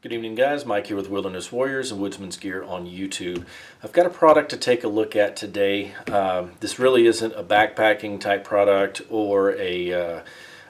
Good evening, guys. Mike here with Wilderness Warriors and Woodsman's Gear on YouTube. I've got a product to take a look at today. This really isn't a backpacking type product or a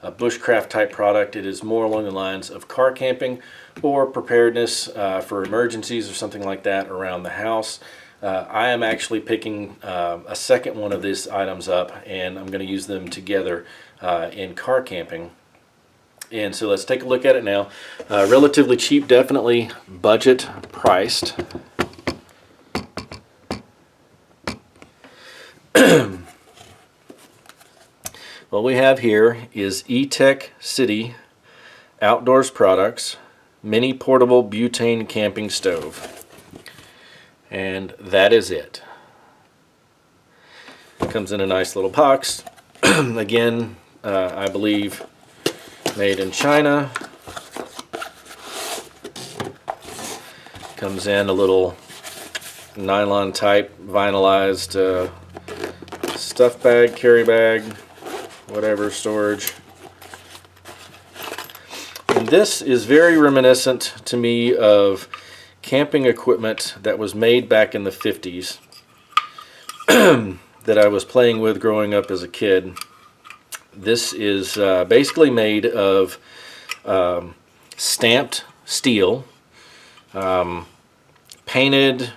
bushcraft type product. It is more along the lines of car camping or preparedness for emergencies or something like that around the house. I am actually picking a second one of these items up, and I'm going to use them together in car camping. And so let's take a look at it now. Relatively cheap, definitely budget priced. What we have here is Etek City Outdoors Products Mini Portable Butane Camping Stove. And that is it. Comes in a nice little box. Again, I believe made in China. Comes in a little nylon type vinylized stuff bag, carry bag, whatever, storage. And this is very reminiscent to me of camping equipment that was made back in the 50s that I was playing with growing up as a kid. This is basically made of stamped steel, painted,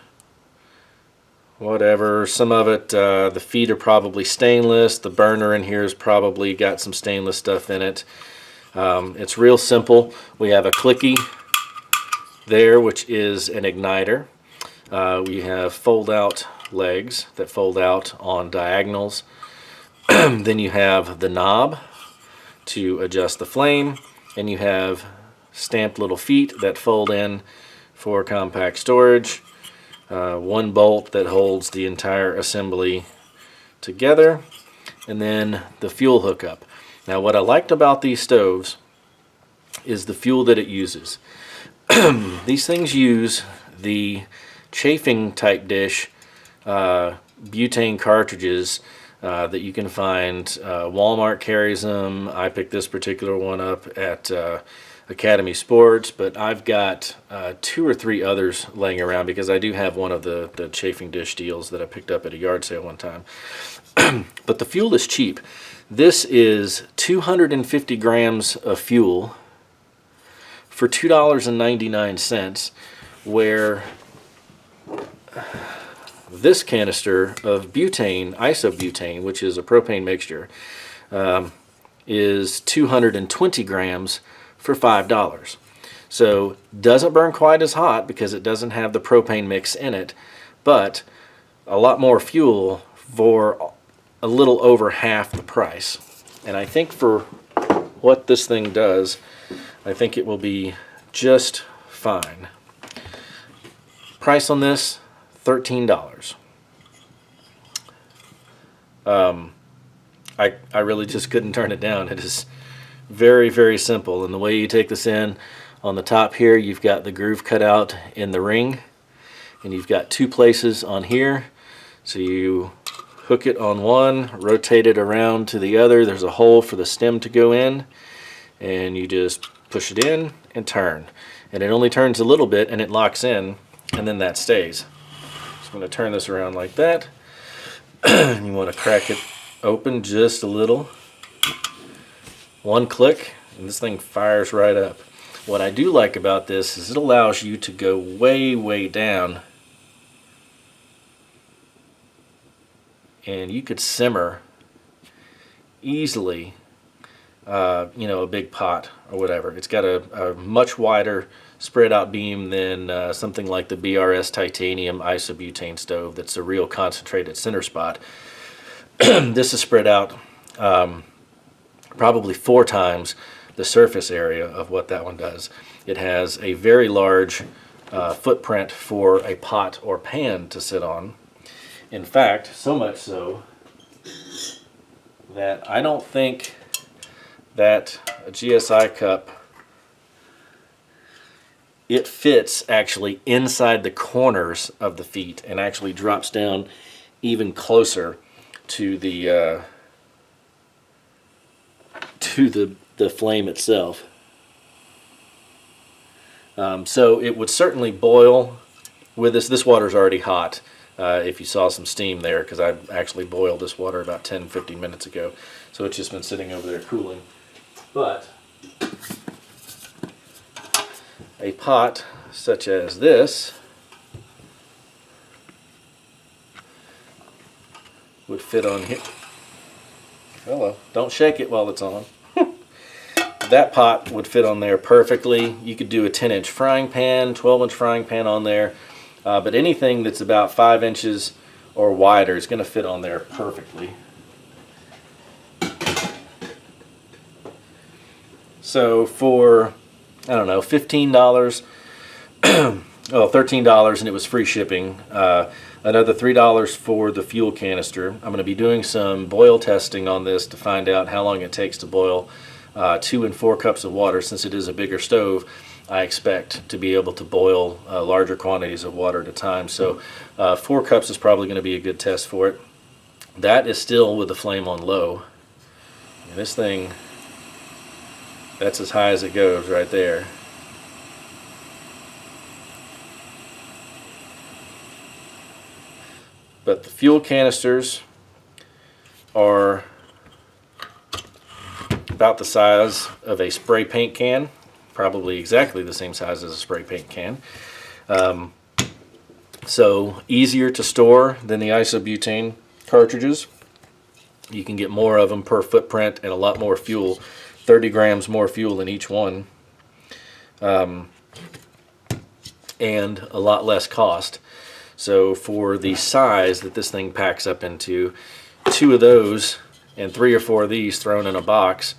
whatever. Some of it, the feet are probably stainless. The burner in here has probably got some stainless stuff in it. It's real simple. We have a clicky there, which is an igniter. We have fold-out legs that fold out on diagonals. Then you have the knob to adjust the flame, and you have stamped little feet that fold in for compact storage. One bolt that holds the entire assembly together, and then the fuel hookup. Now, what I liked about these stoves is the fuel that it uses. These things use the chafing type dish butane cartridges that you can find. Walmart carries them. I picked this particular one up at Academy Sports, but I've got 2 or 3 others laying around because I do have one of the chafing dish deals that I picked up at a yard sale one time. But the fuel is cheap. This is 250 grams of fuel for $2.99, where this canister of butane, isobutane, which is a propane mixture, is 220 grams for $5. So doesn't burn quite as hot because it doesn't have the propane mix in it, but a lot more fuel for a little over half the price. And I think for what this thing does, I think it will be just fine. Price on this, $13. I really just couldn't turn it down. It is very, very simple. And the way you take this in, on the top here, you've got the groove cut out in the ring, and you've got 2 places on here. So you hook it on one, rotate it around to the other. There's a hole for the stem to go in, and you just push it in and turn. And it only turns a little bit, and it locks in, and then that stays. So I'm going to turn this around like that. You want to crack it open just a little. One click, and this thing fires right up. What I do like about this is it allows you to go way, way down, and you could simmer easily, a big pot or whatever. It's got a much wider spread out beam than something like the BRS titanium isobutane stove that's a real concentrated center spot. This is spread out probably 4 times the surface area of what that one does. It has a very large footprint for a pot or pan to sit on. In fact, so much so that I don't think that a GSI cup, it fits actually inside the corners of the feet and actually drops down even closer to the flame itself. So it would certainly boil with this. This water's already hot. If you saw some steam there, because I actually boiled this water about 10-15 minutes ago. So it's just been sitting over there cooling. But a pot such as this would fit on here. Hello, don't shake it while it's on. That pot would fit on there perfectly. You could do a 10-inch frying pan, 12-inch frying pan on there. But anything that's about 5 inches or wider is going to fit on there perfectly. So for, I don't know, $15, well, $13, and it was free shipping. Another $3 for the fuel canister. I'm going to be doing some boil testing on this to find out how long it takes to boil 2 and 4 cups of water. Since it is a bigger stove, I expect to be able to boil larger quantities of water at a time. So 4 cups is probably going to be a good test for it. That is still with the flame on low. And this thing, that's as high as it goes right there. But the fuel canisters are about the size of a spray paint can. Probably exactly the same size as a spray paint can. So easier to store than the isobutane cartridges. You can get more of them per footprint and a lot more fuel, 30 grams more fuel in each one, and a lot less cost. So for the size that this thing packs up into, 2 of those and 3 or 4 of these thrown in a box,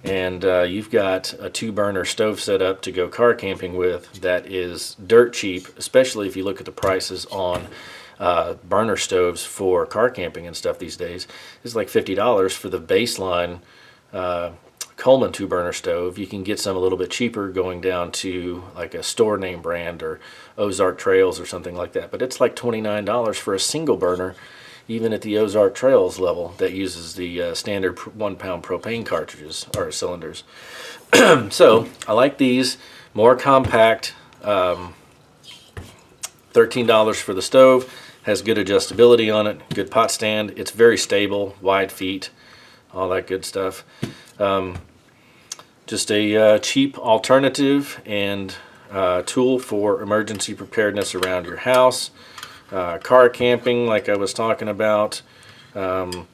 and you've got a 2-burner stove set up to go car camping with that is dirt cheap, especially if you look at the prices on burner stoves for car camping and stuff these days. It's like $50 for the baseline Coleman 2-burner stove. You can get some a little bit cheaper going down to like a store name brand or Ozark Trails or something like that. But it's like $29 for a single burner, even at the Ozark Trails level that uses the standard 1-pound propane cartridges or cylinders. So I like these, more compact. $13 for the stove, has good adjustability on it, good pot stand. It's very stable, wide feet, all that good stuff. Just a cheap alternative and tool for emergency preparedness around your house. Car camping, like I was talking about. You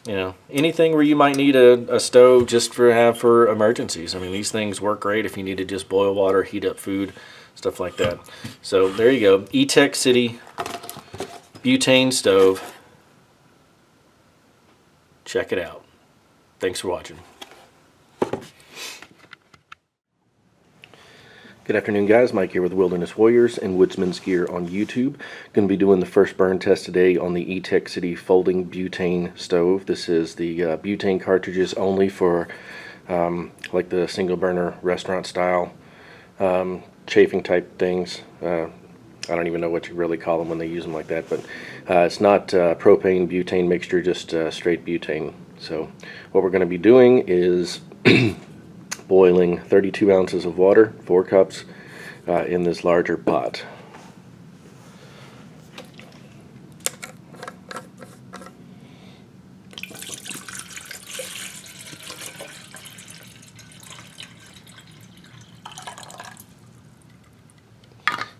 know, anything where you might need a stove just for emergencies. I mean, these things work great if you need to just boil water, heat up food, stuff like that. So there you go, Etek City butane stove. Check it out. Thanks for watching. Good afternoon, guys. Mike here with Wilderness Warriors and Woodsman's Gear on YouTube. Going to be doing the first burn test today on the Etek City folding butane stove. This is the butane cartridges only for like the single burner restaurant style chafing type things. I don't even know what you really call them when they use them like that, but it's not propane butane mixture, just straight butane. So what we're going to be doing is boiling 32 ounces of water, 4 cups, in this larger pot.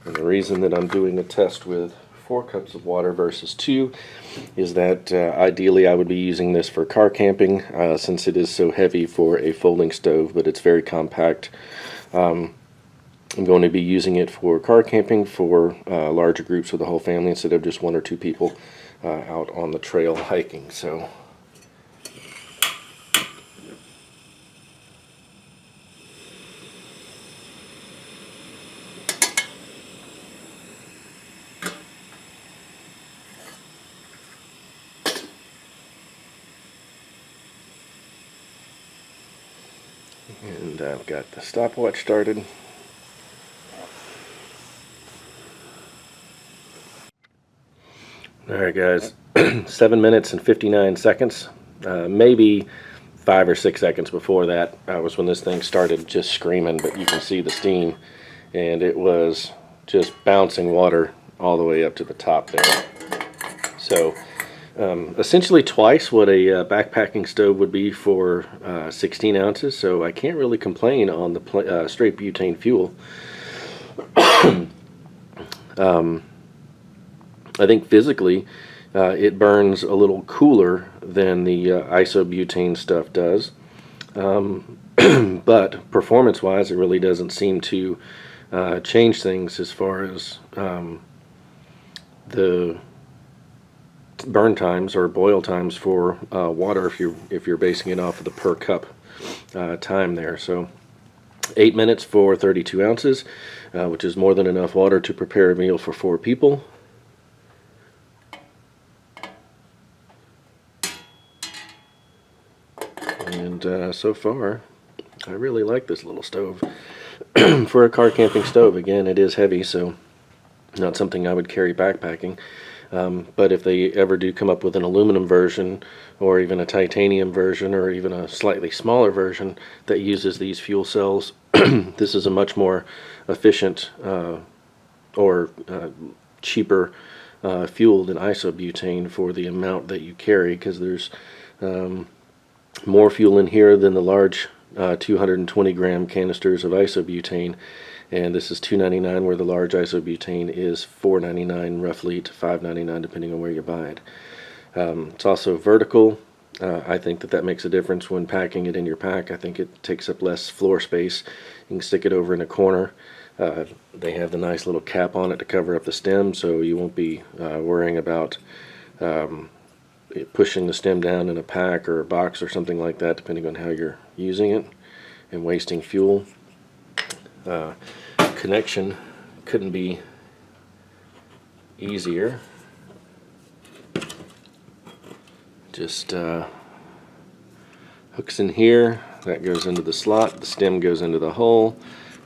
And the reason that I'm doing a test with 4 cups of water versus 2 is that ideally I would be using this for car camping since it is so heavy for a folding stove, but it's very compact. I'm going to be using it for car camping for larger groups with the whole family instead of just 1 or 2 people out on the trail hiking. So and I've got the stopwatch started. Alright guys, 7 minutes and 59 seconds. Maybe 5 or 6 seconds before that was when this thing started just screaming, but you can see the steam and it was just bouncing water all the way up to the top there. So essentially twice what a backpacking stove would be for 16 ounces, so I can't really complain on the straight butane fuel. I think physically it burns a little cooler than the isobutane stuff does, but performance-wise it really doesn't seem to change things as far as the burn times or boil times for water if you're basing it off of the per cup time there. So 8 minutes for 32 ounces, which is more than enough water to prepare a meal for 4 people. And so far, I really like this little stove. For a car camping stove, again, it is heavy, so not something I would carry backpacking. But if they ever do come up with an aluminum version or even a titanium version or even a slightly smaller version that uses these fuel cells, this is a much more efficient or cheaper fuel than isobutane for the amount that you carry, because there's more fuel in here than the large 220 gram canisters of isobutane, and this is $2.99 where the large isobutane is $4.99 roughly to $5.99 depending on where you buy it. It's also vertical. I think that makes a difference when packing it in your pack. I think it takes up less floor space. You can stick it over in a corner. They have the nice little cap on it to cover up the stem, so you won't be worrying about pushing the stem down in a pack or a box or something like that, depending on how you're using it, and wasting fuel. Connection couldn't be easier. Just hooks in here, that goes into the slot, the stem goes into the hole,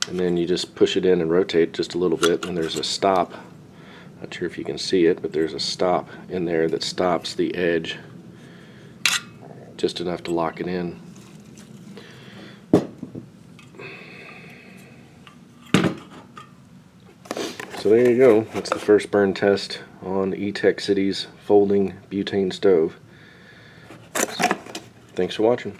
and then you just push it in and rotate just a little bit, and there's a stop. Not sure if you can see it, but there's a stop in there that stops the edge just enough to lock it in. So there you go. That's the first burn test on Etek City's folding butane stove. Thanks for watching.